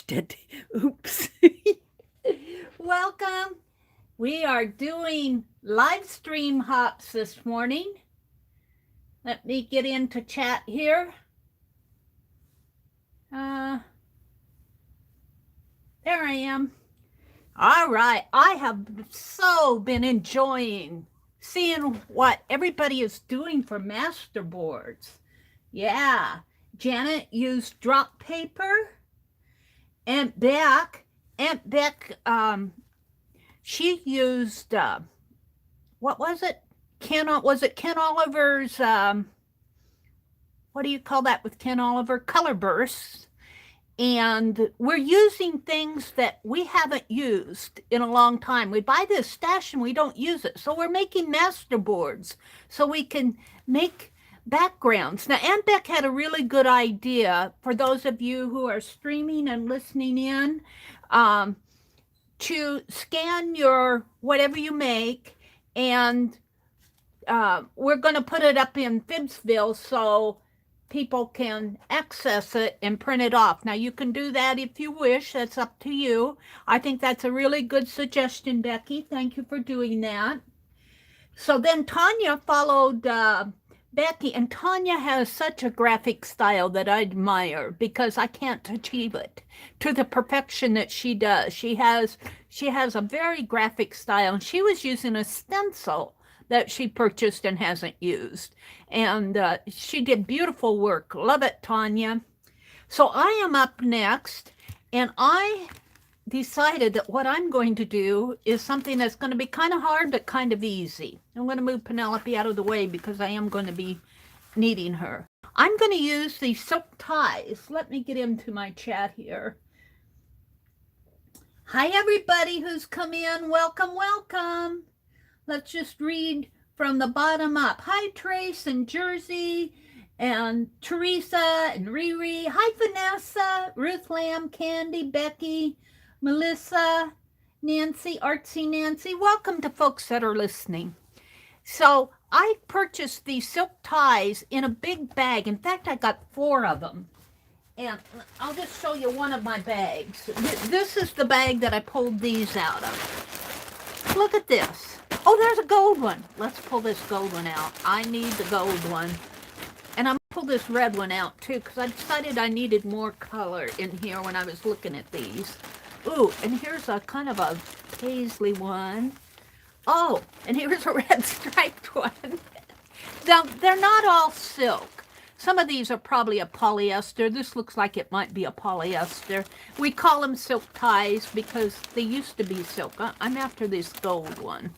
touched it. Oops. Welcome. We are doing live stream hops this morning. Let me get into chat here. There I am. All right. I have so been enjoying seeing what everybody is doing for masterboards. Yeah. Janet used drop paper. Aunt Beck, she used, what was it? Ken Oliver's, what do you call that with Ken Oliver? Color bursts. And we're using things that we haven't used in a long time. We buy this stash and we don't use it. So we're making masterboards so we can make backgrounds. Now, Aunt Beck had a really good idea for those of you who are streaming and listening in, to scan your whatever you make, and we're going to put it up in Fibsville so people can access it and print it off. Now, you can do that if you wish. That's up to you. I think that's a really good suggestion, Becky. Thank you for doing that. So then Tanya followed Becky, and Tanya has such a graphic style that I admire because I can't achieve it to the perfection that she does. She has a very graphic style, and she was using a stencil that she purchased and hasn't used. And she did beautiful work. Love it, Tanya. So I am up next, and I decided that what I'm going to do is something that's going to be kind of hard but kind of easy. I'm going to move Penelope out of the way because I am going to be needing her. I'm going to use these silk ties. Let me get into my chat here. Hi, everybody who's come in. Welcome, welcome. Let's just read from the bottom up. Hi, Trace and Jersey and Teresa and Riri. Hi, Vanessa, Ruth Lamb, Candy, Becky, Melissa, Nancy, Artsy Nancy. Welcome to folks that are listening. So I purchased these silk ties in a big bag. In fact, I got 4 of them. And I'll just show you one of my bags. This is the bag that I pulled these out of. Look at this. Oh, there's a gold one. Let's pull this gold one out. I need the gold one. And I'm going to pull this red one out too because I decided I needed more color in here when I was looking at these. Ooh, and here's a kind of a paisley one. Oh, and here's a red striped one. Now, they're not all silk. Some of these are probably a polyester. This looks like it might be a polyester. We call them silk ties because they used to be silk. I'm after this gold one.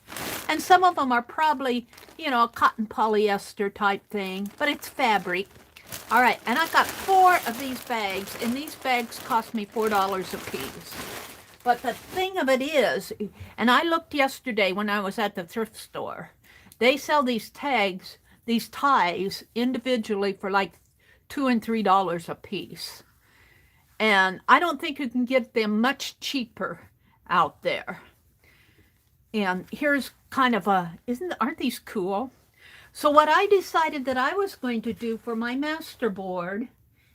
And some of them are probably, you know, a cotton polyester type thing, but it's fabric. All right, and I got 4 of these bags, and these bags cost me $4 a piece. But the thing of it is, and I looked yesterday when I was at the thrift store, they sell these tags, these ties individually for like $2 and $3 a piece. And I don't think you can get them much cheaper out there. And here's kind of a, aren't these cool? So what I decided that I was going to do for my masterboard,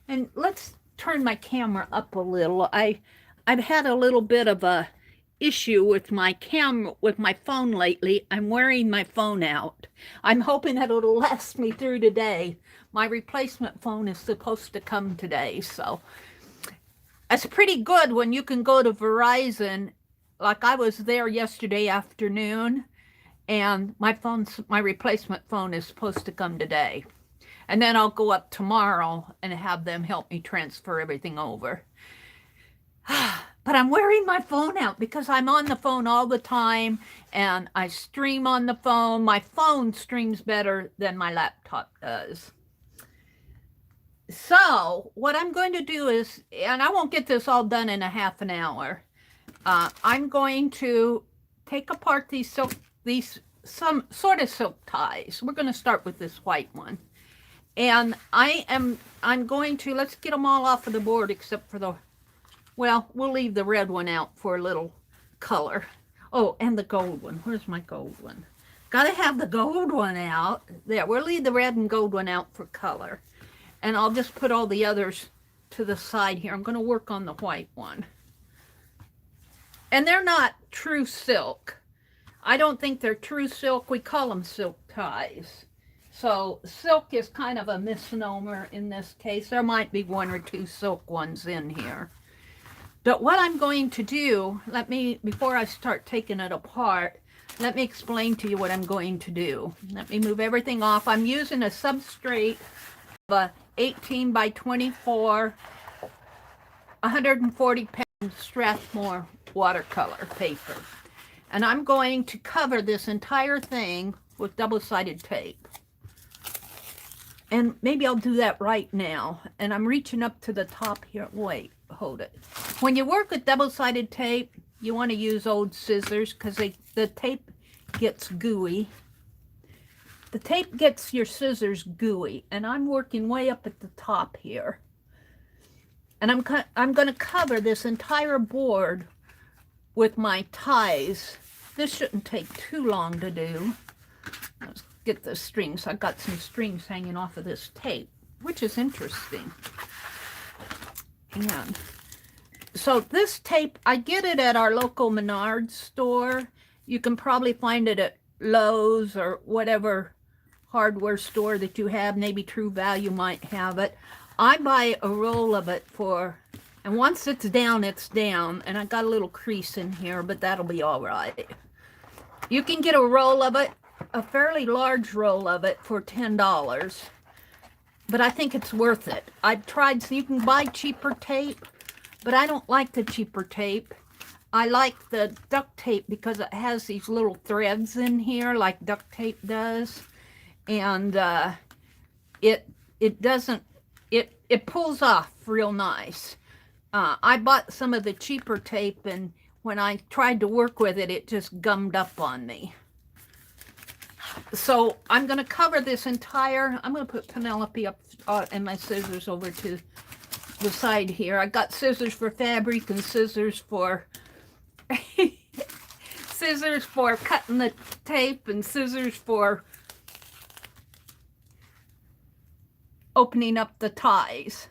and let's turn my camera up a little. I've had a little bit of a issue with my camera, with my phone lately. I'm wearing my phone out. I'm hoping that it'll last me through today. My replacement phone is supposed to come today, so it's pretty good when you can go to Verizon. Like I was there yesterday afternoon, and my replacement phone is supposed to come today. And then I'll go up tomorrow and have them help me transfer everything over. But I'm wearing my phone out because I'm on the phone all the time and I stream on the phone. My phone streams better than my laptop does. So what I'm going to do is, and I won't get this all done in a half an hour, I'm going to take apart some sort of silk ties. We're going to start with this white one. And I'm going to, let's get them all off of the board except for the, well, we'll leave the red one out for a little color. Oh, and the gold one. Where's my gold one? Got to have the gold one out. There, we'll leave the red and gold one out for color. And I'll just put all the others to the side here. I'm going to work on the white one. And they're not true silk. I don't think they're true silk. We call them silk ties. So silk is kind of a misnomer in this case. There might be one or two silk ones in here. But what I'm going to do, before I start taking it apart, let me explain to you what I'm going to do. Let me move everything off. I'm using a substrate of a 18 by 24, 140 pound Strathmore watercolor paper. And I'm going to cover this entire thing with double-sided tape. And maybe I'll do that right now. And I'm reaching up to the top here. Wait, hold it. When you work with double-sided tape, you want to use old scissors because the tape gets gooey. The tape gets your scissors gooey. And I'm working way up at the top here. And I'm going to cover this entire board with my ties. This shouldn't take too long to do. Let's get the strings. I've got some strings hanging off of this tape, which is interesting. And so this tape, I get it at our local Menards store. You can probably find it at Lowe's or whatever hardware store that you have. Maybe True Value might have it. I buy a roll of it and once it's down, it's down. And I got a little crease in here, but that'll be all right. You can get a roll of it, a fairly large roll of it, for $10. But I think it's worth it. I've tried, so you can buy cheaper tape, but I don't like the cheaper tape. I like the duct tape because it has these little threads in here like duct tape does. And it pulls off real nice. I bought some of the cheaper tape, and when I tried to work with it, it just gummed up on me. So I'm going to cover this entire, I'm going to put Penelope up and my scissors over to the side here. I got scissors for fabric and scissors for scissors for cutting the tape and scissors for opening up the ties.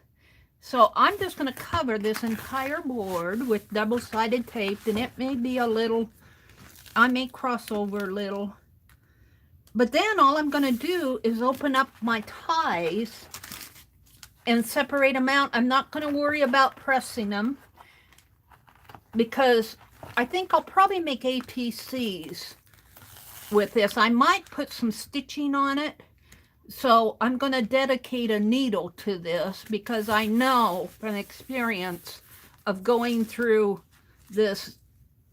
So I'm just going to cover this entire board with double-sided tape, and it may be a little, I may cross over a little. But then all I'm going to do is open up my ties and separate them out. I'm not going to worry about pressing them because I think I'll probably make ATCs with this. I might put some stitching on it. So I'm going to dedicate a needle to this because I know from experience of going through this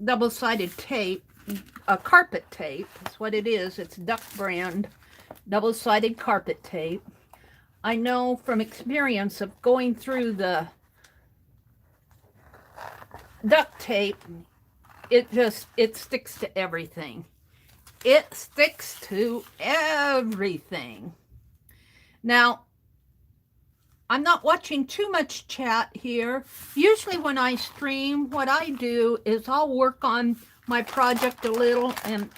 double-sided tape, a carpet tape, that's what it is. It's Duck brand double-sided carpet tape. I know from experience of going through the duct tape, it sticks to everything. It sticks to everything. Now, I'm not watching too much chat here. Usually when I stream, what I do is I'll work on my project a little and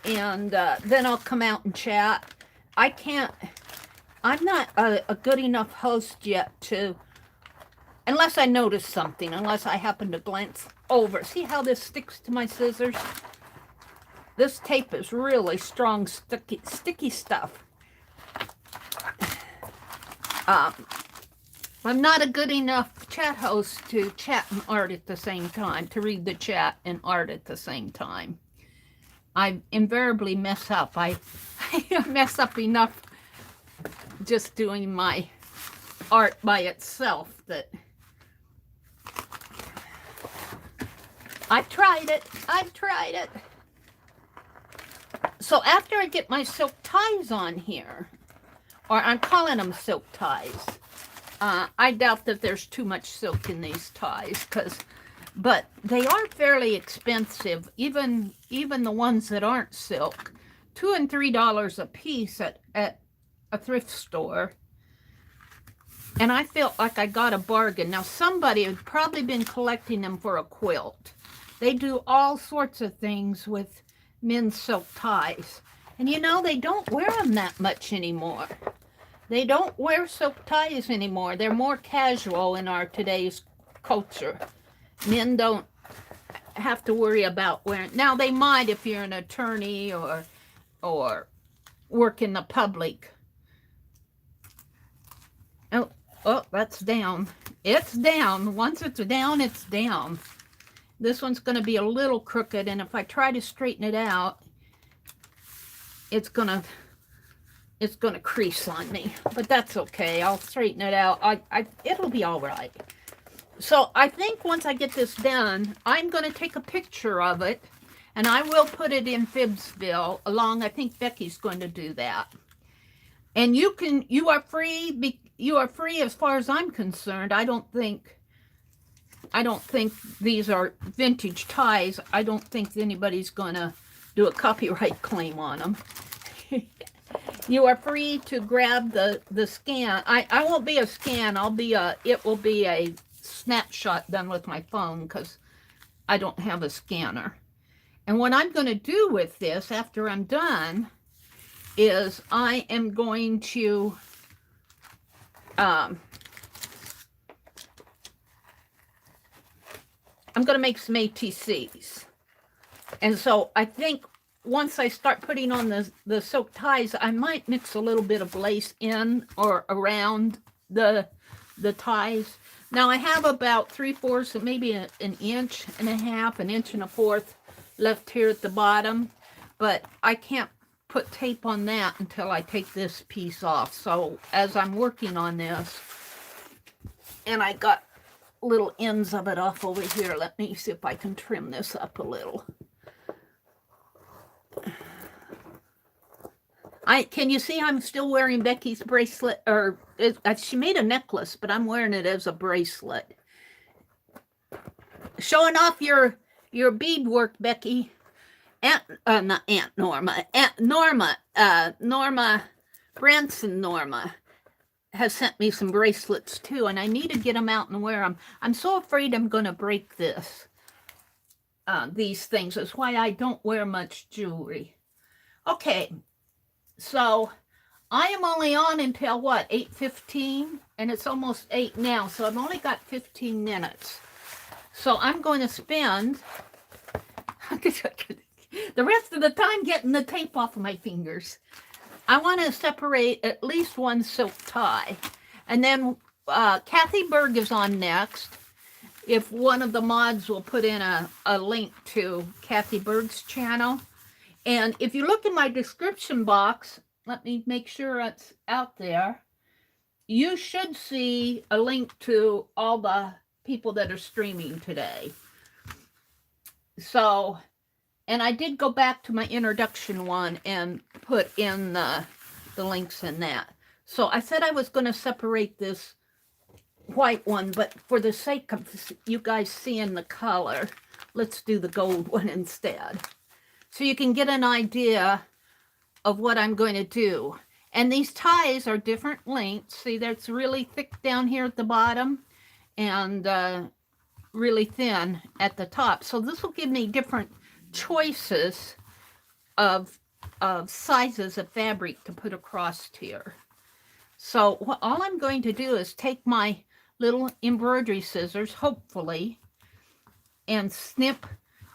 then I'll come out and chat. I'm not a good enough host yet to, unless I notice something, unless I happen to glance over. See how this sticks to my scissors? This tape is really strong, sticky stuff. I'm not a good enough chat host to chat and art at the same time, to read the chat and art at the same time. I invariably mess up. I mess up enough just doing my art by itself that I've tried it. So after I get my silk ties on here, or I'm calling them silk ties, I doubt that there's too much silk in these ties, but they are fairly expensive, even the ones that aren't silk, $2 and $3 a piece at a thrift store. And I felt like I got a bargain. Now somebody had probably been collecting them for a quilt. They do all sorts of things with men's silk ties. And you know, they don't wear them that much anymore. They don't wear silk ties anymore. They're more casual in our today's culture. Men don't have to worry about wearing. Now they might if you're an attorney or work in the public. Oh, oh, that's down. It's down. Once it's down, it's down. This one's going to be a little crooked, and if I try to straighten it out, it's gonna crease on me. But that's okay. I'll straighten it out. It'll be all right. So I think once I get this done, I'm going to take a picture of it, and I will put it in Fibsville along. I think Becky's going to do that. And you are free. You are free as far as I'm concerned. I don't think these are vintage ties. I don't think anybody's going to do a copyright claim on them. You are free to grab the scan. I won't be a scan. It will be a snapshot done with my phone because I don't have a scanner. And what I'm going to do with this after I'm done is I am going to I'm going to make some ATCs. And so I think once I start putting on the silk ties, I might mix a little bit of lace in or around the ties. Now I have about 3/4, maybe an inch and a half, an inch and a fourth left here at the bottom, but I can't put tape on that until I take this piece off. So as I'm working on this, and I got little ends of it off over here, let me see if I can trim this up a little. Can you see I'm still wearing Becky's bracelet? Or she made a necklace, but I'm wearing it as a bracelet. Showing off your beadwork, Becky. Not Aunt Norma. Norma Branson Norma has sent me some bracelets too, and I need to get them out and wear them. I'm so afraid I'm going to break these things. That's why I don't wear much jewelry. Okay. So I am only on until what, 8:15, and it's almost 8 now, so I've only got 15 minutes. So I'm going to spend the rest of the time getting the tape off of my fingers. I want to separate at least one silk tie, and then Kathy Berg is on next. If one of the mods will put in a link to Kathy Berg's channel. And if you look in my description box, let me make sure it's out there, you should see a link to all the people that are streaming today. So, and I did go back to my introduction one and put in the links in that. So I said I was going to separate this white one, but for the sake of you guys seeing the color, let's do the gold one instead. So you can get an idea of what I'm going to do. And these ties are different lengths. See, that's really thick down here at the bottom and really thin at the top. So this will give me different choices of sizes of fabric to put across here. So all I'm going to do is take my little embroidery scissors, hopefully, and snip.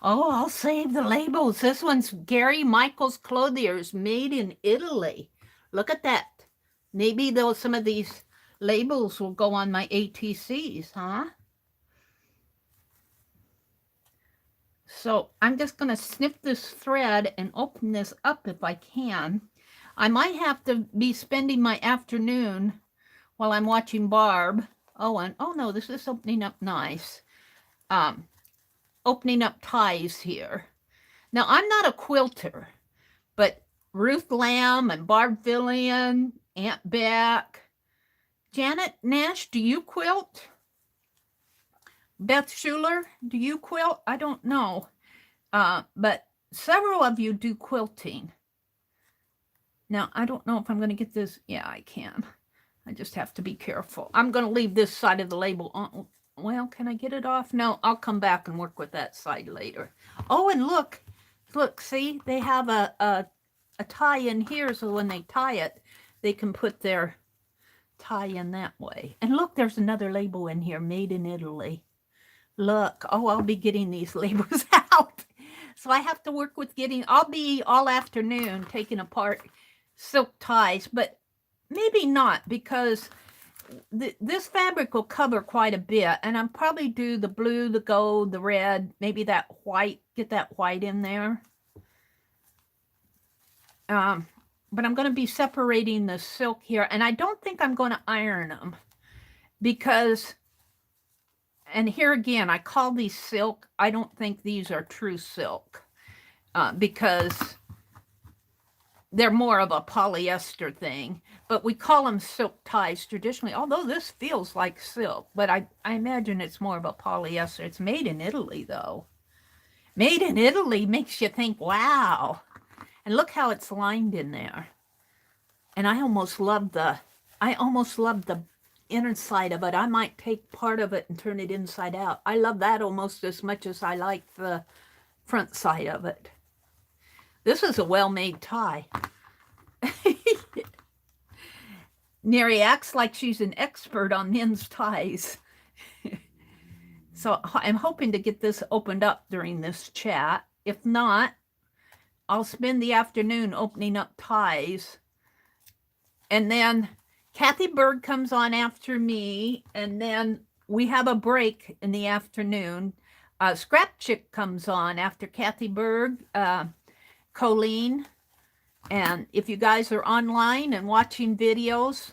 Oh, I'll save the labels. This one's Gary Michaels Clothiers, made in Italy. Look at that. Maybe some of these labels will go on my ATCs, huh? So I'm just going to snip this thread and open this up if I can. I might have to be spending my afternoon while I'm watching Barb. Oh no, this is opening up nice. Opening up ties here. Now, I'm not a quilter, but Ruth Lamb and Barb Villian, Aunt Beck, Janet Nash, do you quilt? Beth Schuler, do you quilt? I don't know. But several of you do quilting. Now, I don't know if I'm going to get this. Yeah, I can. I just have to be careful. I'm going to leave this side of the label on. Well, can I get it off? No, I'll come back and work with that side later. Oh, and look, see, they have a tie in here, so when they tie it, they can put their tie in that way. And look, there's another label in here, made in Italy. Look, oh, I'll be getting these labels out. So I have to work with I'll be all afternoon taking apart silk ties, but maybe not, because this fabric will cover quite a bit, and I'll probably do the blue, the gold, the red, maybe that white, get that white in there. But I'm going to be separating the silk here, and I don't think I'm going to iron them, because, and here again, I call these silk. I don't think these are true silk, because they're more of a polyester thing, but we call them silk ties traditionally, although this feels like silk, but I imagine it's more of a polyester. It's made in Italy, though. Made in Italy makes you think, wow. And look how it's lined in there. And I almost love the inner side of it. I might take part of it and turn it inside out. I love that almost as much as I like the front side of it. This is a well-made tie. Mary acts like she's an expert on men's ties. So I'm hoping to get this opened up during this chat. If not, I'll spend the afternoon opening up ties. And then Kathy Berg comes on after me, and then we have a break in the afternoon. Scrap Chick comes on after Kathy Berg, Colleen. And if you guys are online and watching videos,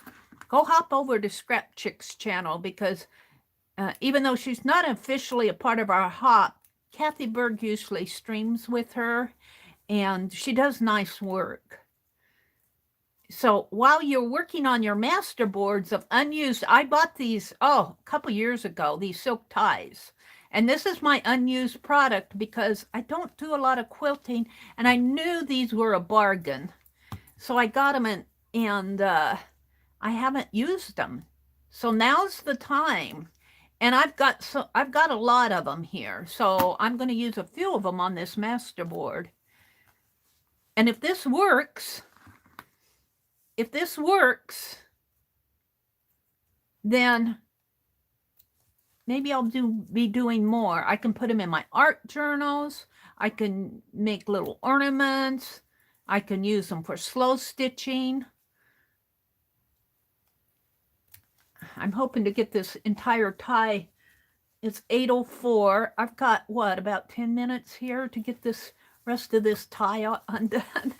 go hop over to Scrap Chick's channel, because even though she's not officially a part of our hop, Kathy Berg usually streams with her, and she does nice work. So while you're working on your masterboards of unused, I bought these, a couple years ago, these silk ties. And this is my unused product, because I don't do a lot of quilting, and I knew these were a bargain. So I got them, and I haven't used them. So now's the time. And I've got a lot of them here. So I'm going to use a few of them on this masterboard. And if this works, then maybe I'll be doing more. I can put them in my art journals. I can make little ornaments. I can use them for slow stitching. I'm hoping to get this entire tie. It's 8:04. I've got, what, about 10 minutes here to get this rest of this tie undone.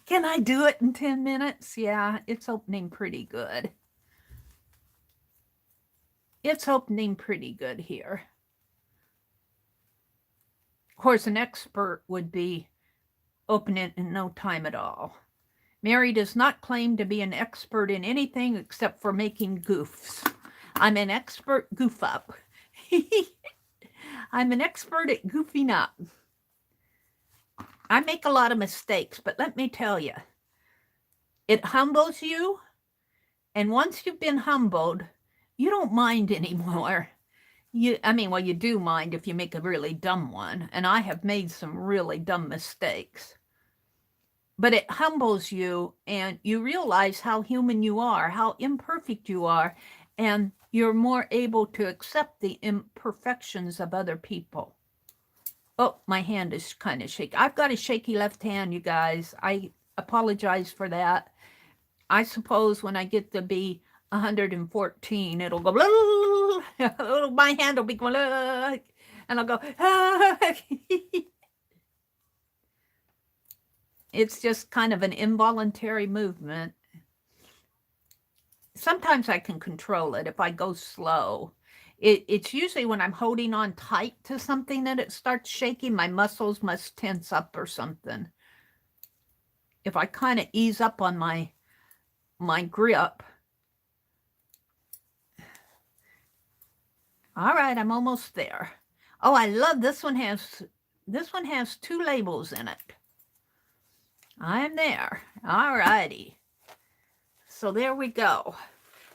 Can I do it in 10 minutes? Yeah, it's opening pretty good. It's opening pretty good here. Of course, an expert would be opening it in no time at all. Mary does not claim to be an expert in anything except for making goofs. I'm an expert goof up. I'm an expert at goofing up. I make a lot of mistakes, but let me tell you, it humbles you. And once you've been humbled, you don't mind anymore. You do mind if you make a really dumb one. And I have made some really dumb mistakes. But it humbles you, and you realize how human you are, how imperfect you are, and you're more able to accept the imperfections of other people. Oh, my hand is kind of shaky. I've got a shaky left hand, you guys. I apologize for that. I suppose when I get to be 114, it'll go, blah, my hand will be going, blah, and I'll go, It's just kind of an involuntary movement. Sometimes I can control it if I go slow. It's usually when I'm holding on tight to something that it starts shaking. My muscles must tense up or something. If I kind of ease up on my grip. All right, I'm almost there. Oh, I love this one. This one has 2 labels in it. I'm there. All righty. So there we go.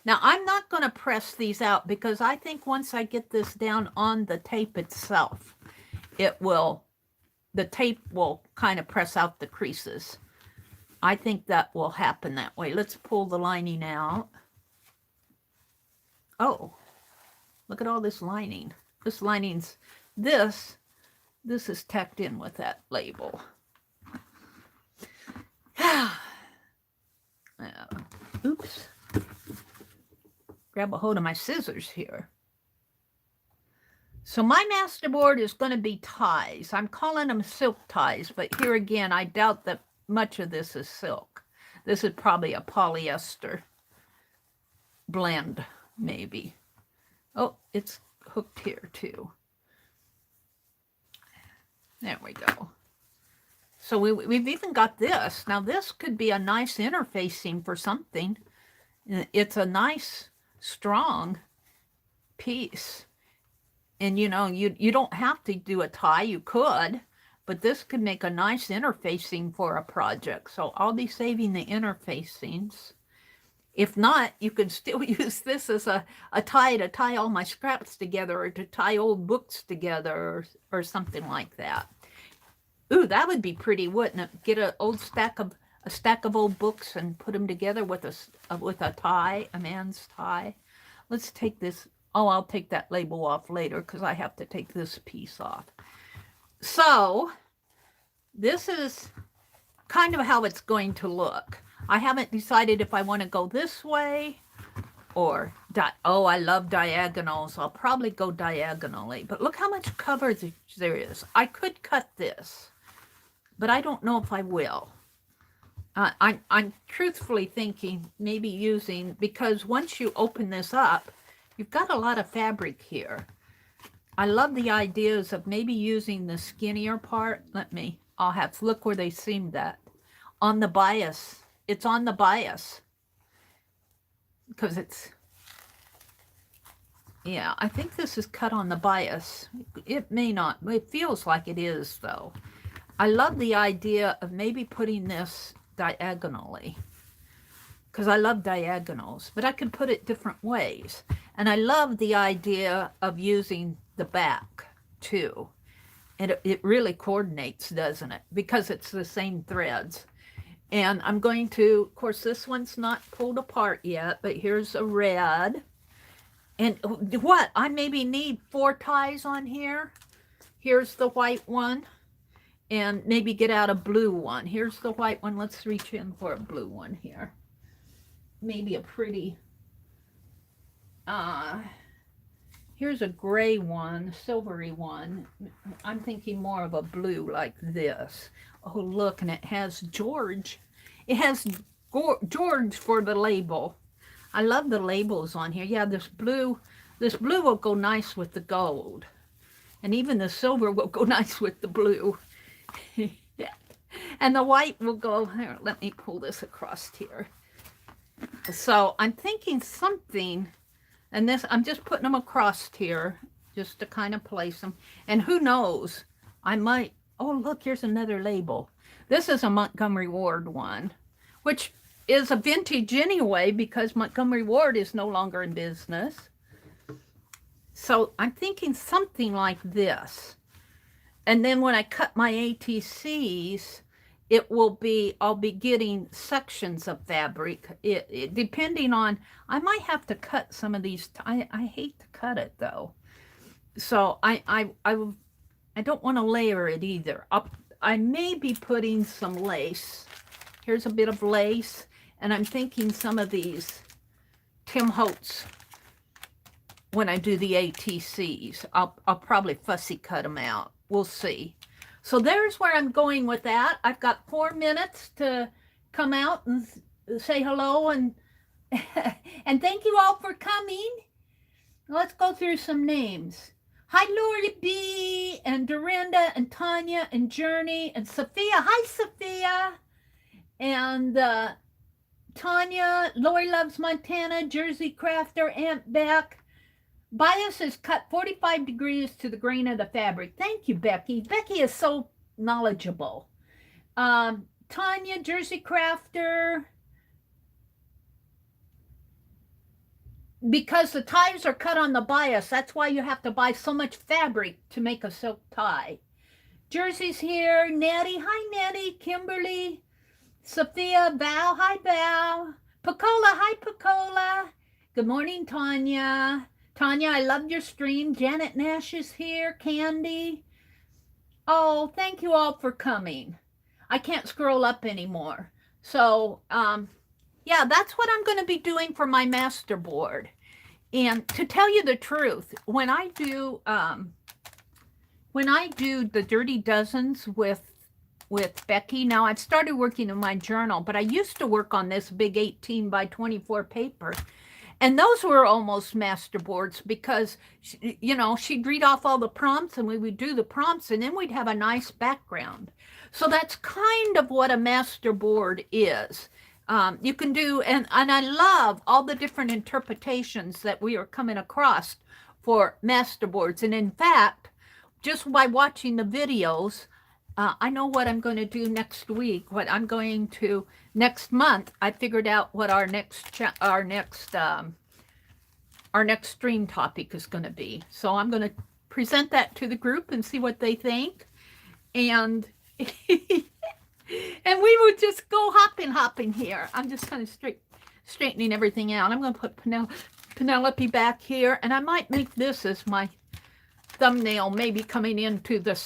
Now, I'm not going to press these out, because I think once I get this down on the tape itself, the tape will kind of press out the creases. I think that will happen that way. Let's pull the lining out. Oh, look at all this lining. This lining's, this is tacked in with that label. Oops. Grab a hold of my scissors here. So my masterboard is going to be ties. I'm calling them silk ties, but here again, I doubt that much of this is silk. This is probably a polyester blend, maybe. Oh, it's hooked here too. There we go. So we've even got this. Now this could be a nice interfacing for something. It's a nice, strong piece. And you know, you don't have to do a tie, you could, but this could make a nice interfacing for a project. So I'll be saving the interfacings. If not, you could still use this as a tie to tie all my scraps together, or to tie old books together, or something like that. Ooh, that would be pretty, wouldn't it? Get a stack of old books and put them together with a tie, a man's tie. Let's take this. Oh, I'll take that label off later because I have to take this piece off. So this is kind of how it's going to look. I haven't decided if I want to go this way or, oh, I love diagonals. I'll probably go diagonally. But look how much coverage there is. I could cut this, but I don't know if I will. I'm truthfully thinking maybe using, because once you open this up, you've got a lot of fabric here. I love the ideas of maybe using the skinnier part. I'll have, look where they seamed that. On the bias. It's on the bias. Because it's, yeah, I think this is cut on the bias. It may not, it feels like it is though. I love the idea of maybe putting this diagonally, because I love diagonals, but I could put it different ways. And I love the idea of using the back too. And it really coordinates, doesn't it? Because it's the same threads. And I'm going to, of course, this one's not pulled apart yet, but here's a red. And what? I maybe need 4 ties on here. Here's the white one. And maybe get out a blue one. Here's the white one. Let's reach in for a blue one here. Maybe a pretty, here's a gray one, silvery one. I'm thinking more of a blue like this. Oh, look, and it has George. It has George for the label. I love the labels on here. Yeah, this blue will go nice with the gold. And even the silver will go nice with the blue. And the white will go, here, let me pull this across here. So I'm thinking something, and this, I'm just putting them across here just to kind of place them. And who knows, I might, oh, look, here's another label. This is a Montgomery Ward one, which is a vintage anyway, because Montgomery Ward is no longer in business. So I'm thinking something like this. And then when I cut my ATCs, it will be, I'll be getting sections of fabric. It depending on, I might have to cut some of these. I hate to cut it though. So I don't want to layer it either. I may be putting some lace. Here's a bit of lace. And I'm thinking some of these Tim Holtz, when I do the ATCs, I'll probably fussy cut them out. We'll see. So there's where I'm going with that. I've got 4 minutes to come out and say hello and and thank you all for coming. Let's go through some names. Hi, Lori B, and Dorinda, and Tanya, and Journey, and Sophia. Hi, Sophia. And Tanya, Lori Loves Montana, Jersey Crafter, Aunt Beck. Bias is cut 45 degrees to the grain of the fabric. Thank you, Becky. Becky is so knowledgeable. Tanya, Jersey Crafter. Because the ties are cut on the bias, that's why you have to buy so much fabric to make a silk tie. Jersey's here. Nettie. Hi, Nettie. Kimberly. Sophia. Val. Hi, Val. Picola. Hi, Picola. Good morning, Tanya. Tanya, I loved your stream. Janet Nash is here. Candy. Oh, thank you all for coming. I can't scroll up anymore. So, yeah, that's what I'm going to be doing for my Masterboard. And to tell you the truth, when I do the Dirty Dozens with Becky, now I've started working in my journal, but I used to work on this big 18 by 24 paper. And those were almost Masterboards because, she'd read off all the prompts and we would do the prompts and then we'd have a nice background. So that's kind of what a Masterboard is. You can do, and I love all the different interpretations that we are coming across for Masterboards. And in fact, just by watching the videos, I know what I'm going to do next week. Next month. I figured out what our next stream topic is going to be. So I'm going to present that to the group and see what they think, and and we would just go hopping here. I'm just kind of straightening everything out. I'm going to put Penelope back here, and I might make this as my thumbnail, maybe coming into the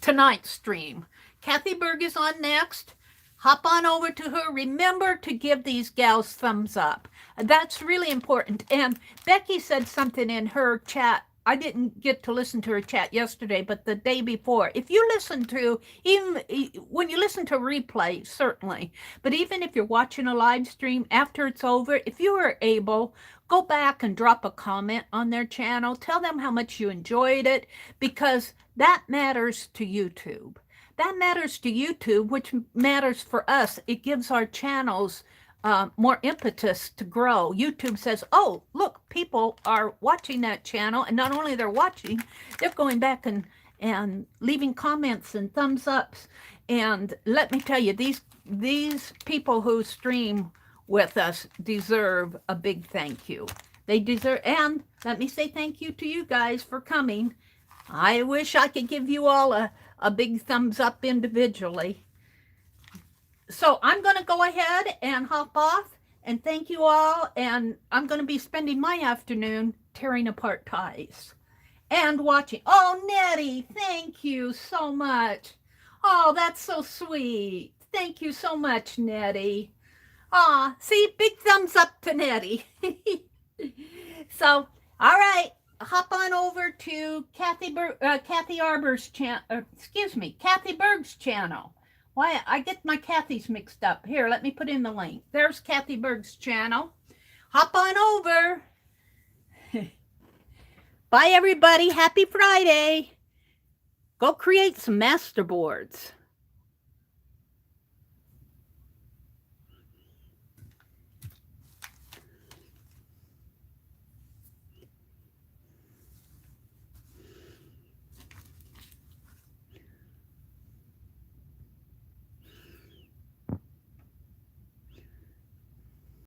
tonight's stream. Kathy Berg is on next. Hop on over to her. Remember to give these gals thumbs up. That's really important. And Becky said something in her chat. I didn't get to listen to her chat yesterday, but the day before. If you listen to, even when you listen to a replay, certainly, but even if you're watching a live stream after it's over, if you are able, go back and drop a comment on their channel. Tell them how much you enjoyed it, because that matters to YouTube. That matters to YouTube, which matters for us. It gives our channels more impetus to grow. YouTube says, oh, look, people are watching that channel, and not only they're watching, they're going back and leaving comments and thumbs ups. And let me tell you, these people who stream with us deserve a big thank you. They deserve, and let me say thank you to you guys for coming. I wish I could give you all a big thumbs up individually. So I'm going to go ahead and hop off and thank you all. And I'm going to be spending my afternoon tearing apart ties and watching. Oh, Nettie, thank you so much. Oh, that's so sweet. Thank you so much, Nettie. Ah, see, big thumbs up to Nettie. So, all right. Hop on over to Kathy Berg's channel. Why, I get my Kathy's mixed up. Here, let me put in the link. There's Kathy Berg's channel. Hop on over. Bye, everybody. Happy Friday. Go create some Masterboards.